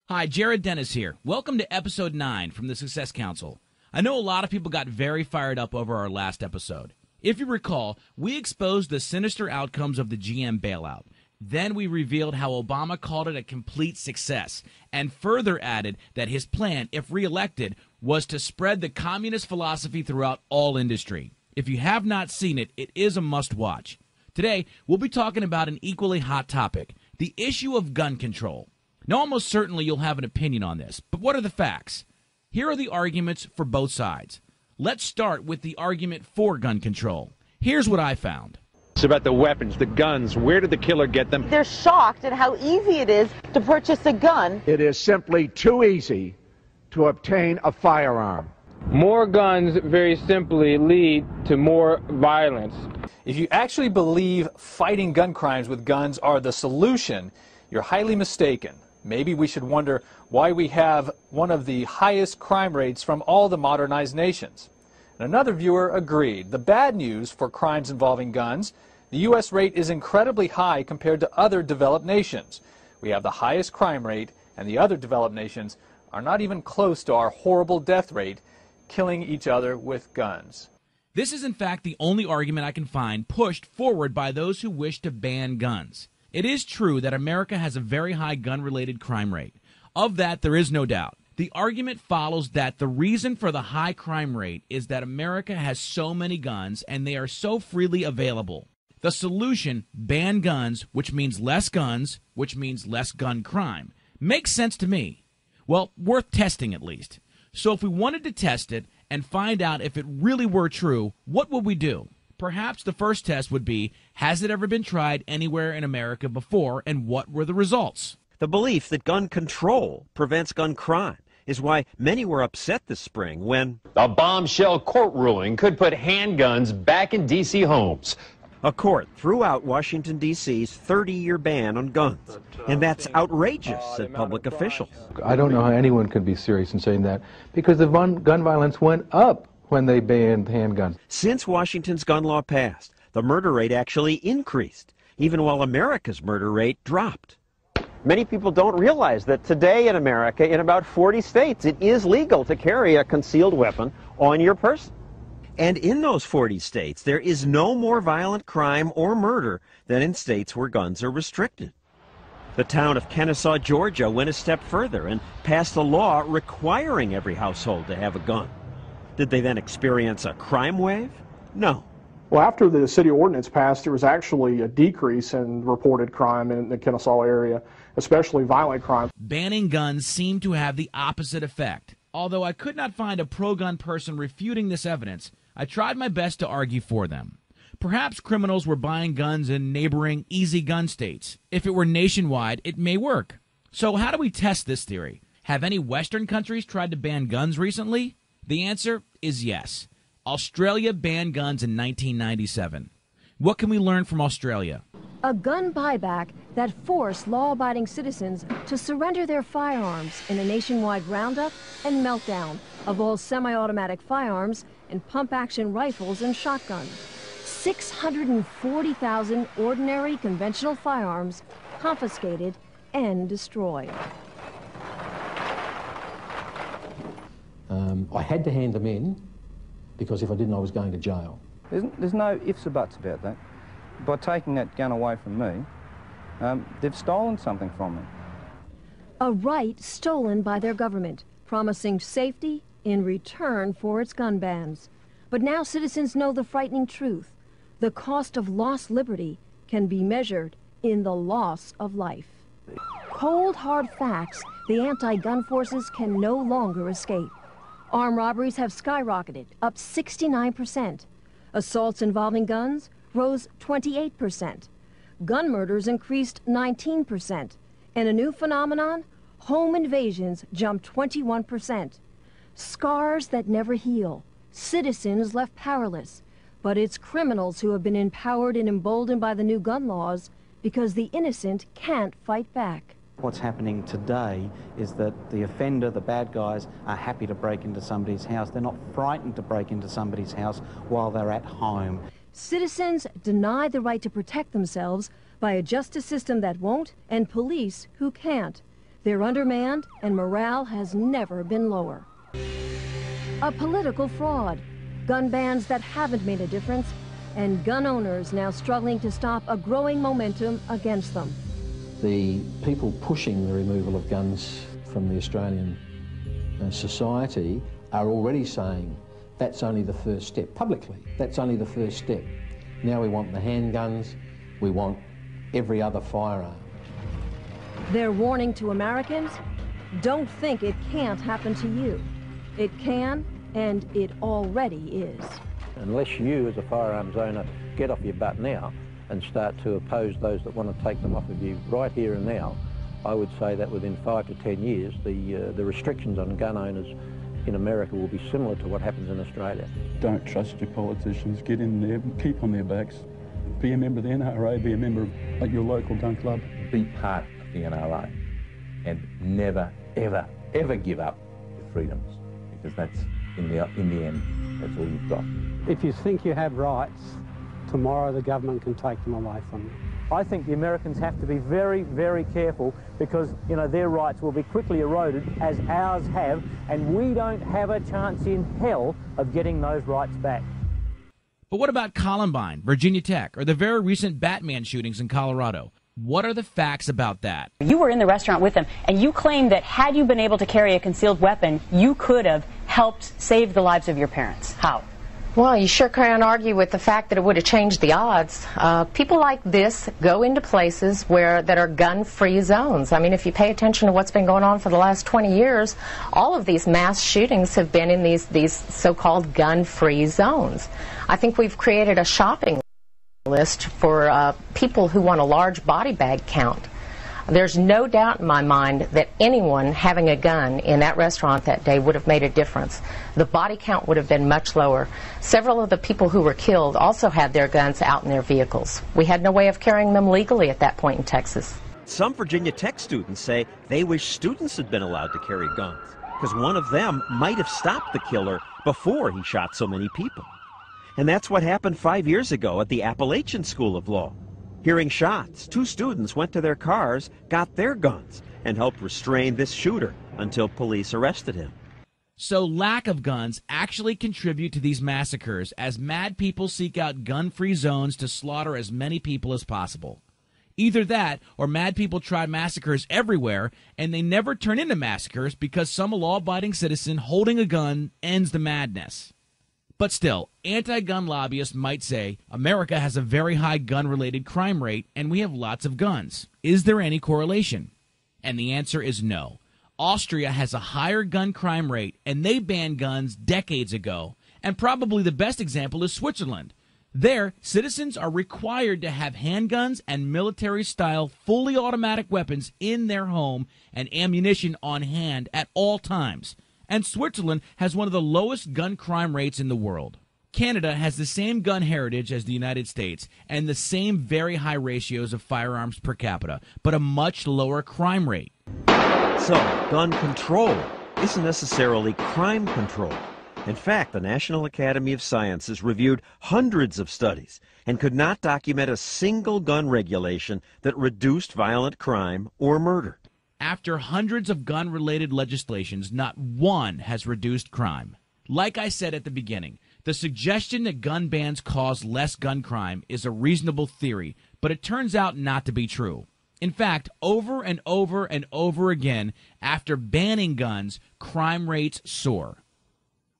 Hi, Jared Dennis here. Welcome to episode 9 from the Success Council. I know a lot of people got very fired up over our last episode. If you recall, we exposed the sinister outcomes of the GM bailout. Then we revealed how Obama called it a complete success, and further added that his plan, if reelected, was to spread the communist philosophy throughout all industry. If you have not seen it, it is a must-watch. Today, we'll be talking about an equally hot topic, the issue of gun control. Now, almost certainly you'll have an opinion on this, but what are the facts? Here are the arguments for both sides. Let's start with the argument for gun control. Here's what I found. It's about the weapons, the guns. Where did the killer get them? They're shocked at how easy it is to purchase a gun. It is simply too easy to obtain a firearm. More guns very simply lead to more violence. If you actually believe fighting gun crimes with guns are the solution, you're highly mistaken. Maybe we should wonder why we have one of the highest crime rates from all the modernized nations. And another viewer agreed. The bad news for crimes involving guns, the U.S. rate is incredibly high compared to other developed nations. We have the highest crime rate, and the other developed nations are not even close to our horrible death rate, killing each other with guns. This is in fact the only argument I can find pushed forward by those who wish to ban guns. It is true that America has a very high gun-related crime rate. Of that, there is no doubt. The argument follows that the reason for the high crime rate is that America has so many guns and they are so freely available. The solution, ban guns, which means less guns, which means less gun crime, makes sense to me. Well, worth testing at least. So if we wanted to test it and find out if it really were true, what would we do? Perhaps the first test would be, has it ever been tried anywhere in America before, and what were the results? The belief that gun control prevents gun crime is why many were upset this spring when A bombshell court ruling could put handguns back in D.C. homes. a court threw out Washington, D.C.'s 30-year ban on guns. And that's outrageous, said public officials. I don't know how anyone could be serious in saying that, because the gun violence went up when they banned handguns. Since Washington's gun law passed, the murder rate actually increased, even while America's murder rate dropped. Many people don't realize that today in America, in about 40 states, it is legal to carry a concealed weapon on your person. And in those 40 states, there is no more violent crime or murder than in states where guns are restricted. The town of Kennesaw, Georgia, went a step further and passed a law requiring every household to have a gun. Did they then experience a crime wave? No. Well, after the city ordinance passed, there was actually a decrease in reported crime in the Kennesaw area, especially violent crime. Banning guns seemed to have the opposite effect. Although I could not find a pro-gun person refuting this evidence, I tried my best to argue for them. Perhaps criminals were buying guns in neighboring easy gun states. If it were nationwide, it may work. So how do we test this theory? Have any Western countries tried to ban guns recently? The answer is yes. Australia banned guns in 1997. What can we learn from Australia? A gun buyback that forced law-abiding citizens to surrender their firearms in a nationwide roundup and meltdown of all semi-automatic firearms and pump-action rifles and shotguns. 640,000 ordinary conventional firearms confiscated and destroyed. I had to hand them in because if I didn't, I was going to jail. There's no ifs or buts about that. By taking that gun away from me, they've stolen something from me. A right stolen by their government, promising safety in return for its gun bans. But now citizens know the frightening truth. The cost of lost liberty can be measured in the loss of life. Cold, hard facts the anti-gun forces can no longer escape. Armed robberies have skyrocketed, up 69%. Assaults involving guns rose 28%. Gun murders increased 19%. And a new phenomenon, home invasions jumped 21%. Scars that never heal. Citizens left powerless. But it's criminals who have been empowered and emboldened by the new gun laws because the innocent can't fight back. What's happening today is that the offender, the bad guys, are happy to break into somebody's house. They're not frightened to break into somebody's house while they're at home. Citizens deny the right to protect themselves by a justice system that won't and police who can't. They're undermanned, and morale has never been lower. A political fraud, gun bans that haven't made a difference, and gun owners now struggling to stop a growing momentum against them. The people pushing the removal of guns from the Australian society are already saying that's only the first step. Publicly, that's only the first step. Now we want the handguns, we want every other firearm. They're warning to Americans, don't think it can't happen to you. It can, and it already is. Unless you, as a firearms owner, get off your butt now and start to oppose those that want to take them off of you right here and now, I would say that within 5 to 10 years, the restrictions on gun owners in America will be similar to what happens in Australia. Don't trust your politicians. Get in there, keep on their backs. Be a member of the NRA, be a member of your local gun club. Be part of the NRA and never, ever, ever give up your freedoms, because that's, in the end, that's all you've got. If you think you have rights, tomorrow the government can take them away from you. I think the Americans have to be very, very careful because, you know, their rights will be quickly eroded as ours have, and we don't have a chance in hell of getting those rights back. But what about Columbine, Virginia Tech, or the very recent Batman shootings in Colorado? What are the facts about that? You were in the restaurant with them, and you claimed that had you been able to carry a concealed weapon, you could have helped save the lives of your parents. How? Well, you sure can't argue with the fact that it would have changed the odds. People like this go into places that are gun-free zones. I mean, if you pay attention to what's been going on for the last 20 years, all of these mass shootings have been in these so-called gun-free zones. I think we've created a shopping list for people who want a large body bag count. There's no doubt in my mind that anyone having a gun in that restaurant that day would have made a difference. The body count would have been much lower. Several of the people who were killed also had their guns out in their vehicles. We had no way of carrying them legally at that point in Texas. Some Virginia Tech students say they wish students had been allowed to carry guns, because one of them might have stopped the killer before he shot so many people. And that's what happened 5 years ago at the Appalachian School of Law. Hearing shots, 2 students went to their cars, got their guns, and helped restrain this shooter until police arrested him. So lack of guns actually contribute to these massacres as mad people seek out gun-free zones to slaughter as many people as possible. Either that, or mad people try massacres everywhere, and they never turn into massacres because some law-abiding citizen holding a gun ends the madness. But still, anti-gun lobbyists might say America has a very high gun-related crime rate and we have lots of guns. Is there any correlation? And the answer is no. Austria has a higher gun crime rate and they banned guns decades ago. And probably the best example is Switzerland. There, citizens are required to have handguns and military-style fully automatic weapons in their home and ammunition on hand at all times. And Switzerland has one of the lowest gun crime rates in the world. Canada has the same gun heritage as the United States and the same very high ratios of firearms per capita, but a much lower crime rate. So, gun control isn't necessarily crime control. In fact, the National Academy of Sciences reviewed hundreds of studies and could not document a single gun regulation that reduced violent crime or murder. After hundreds of gun-related legislations, not one has reduced crime. Like I said at the beginning, the suggestion that gun bans cause less gun crime is a reasonable theory, but it turns out not to be true. In fact, over and over and over again, after banning guns, crime rates soar.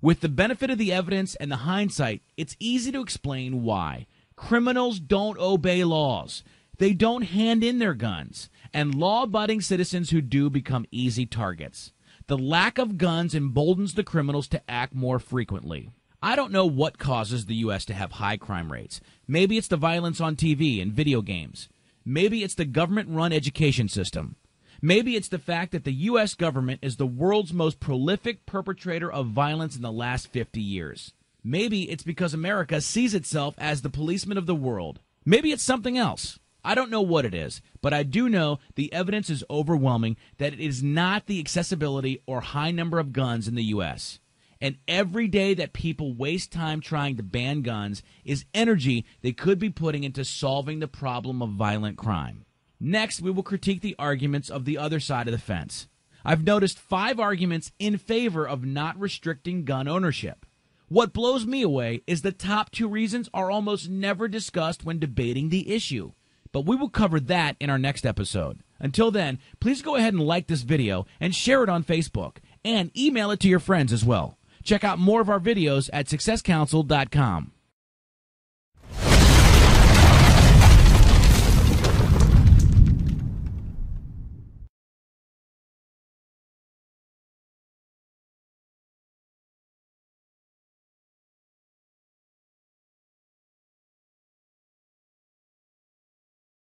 With the benefit of the evidence and the hindsight, it's easy to explain why. Criminals don't obey laws. They don't hand in their guns. And law-abiding citizens who do become easy targets. The lack of guns emboldens the criminals to act more frequently. I don't know what causes the U.S. to have high crime rates. Maybe it's the violence on TV and video games. Maybe it's the government-run education system. Maybe it's the fact that the U.S. government is the world's most prolific perpetrator of violence in the last 50 years. Maybe it's because America sees itself as the policeman of the world. Maybe it's something else. I don't know what it is, but I do know the evidence is overwhelming that it is not the accessibility or high number of guns in the U.S. And every day that people waste time trying to ban guns is energy they could be putting into solving the problem of violent crime. Next, we will critique the arguments of the other side of the fence. I've noticed 5 arguments in favor of not restricting gun ownership. What blows me away is the top 2 reasons are almost never discussed when debating the issue. But we will cover that in our next episode. Until then, please go ahead and like this video and share it on Facebook, and email it to your friends as well. Check out more of our videos at successcouncil.com.